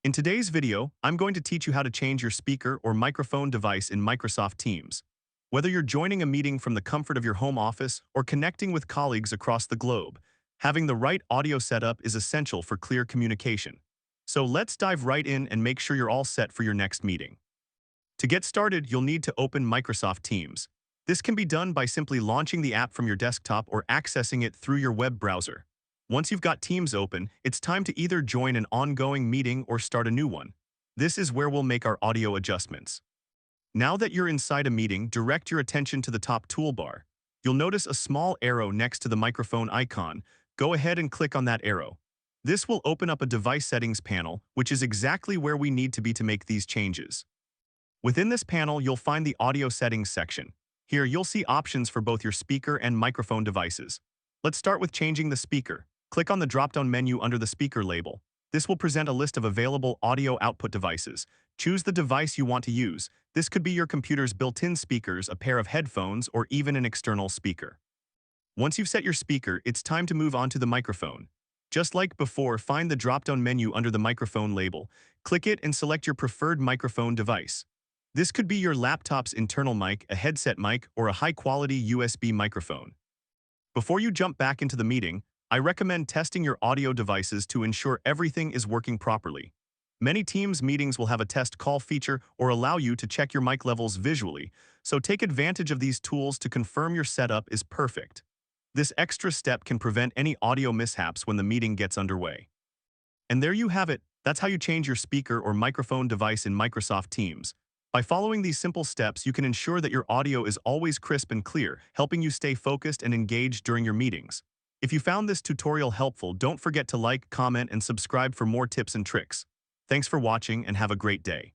In today's video, I'm going to teach you how to change your speaker or microphone device in Microsoft Teams. Whether you're joining a meeting from the comfort of your home office or connecting with colleagues across the globe, having the right audio setup is essential for clear communication. So let's dive right in and make sure you're all set for your next meeting. To get started, you'll need to open Microsoft Teams. This can be done by simply launching the app from your desktop or accessing it through your web browser. Once you've got Teams open, it's time to either join an ongoing meeting or start a new one. This is where we'll make our audio adjustments. Now that you're inside a meeting, direct your attention to the top toolbar. You'll notice a small arrow next to the microphone icon. Go ahead and click on that arrow. This will open up a device settings panel, which is exactly where we need to be to make these changes. Within this panel, you'll find the audio settings section. Here, you'll see options for both your speaker and microphone devices. Let's start with changing the speaker. Click on the drop-down menu under the speaker label. This will present a list of available audio output devices. Choose the device you want to use. This could be your computer's built-in speakers, a pair of headphones, or even an external speaker. Once you've set your speaker, it's time to move on to the microphone. Just like before, find the drop-down menu under the microphone label. Click it and select your preferred microphone device. This could be your laptop's internal mic, a headset mic, or a high-quality USB microphone. Before you jump back into the meeting, I recommend testing your audio devices to ensure everything is working properly. Many Teams meetings will have a test call feature or allow you to check your mic levels visually, so take advantage of these tools to confirm your setup is perfect. This extra step can prevent any audio mishaps when the meeting gets underway. And there you have it. That's how you change your speaker or microphone device in Microsoft Teams. By following these simple steps, you can ensure that your audio is always crisp and clear, helping you stay focused and engaged during your meetings. If you found this tutorial helpful, don't forget to like, comment, and subscribe for more tips and tricks. Thanks for watching and have a great day.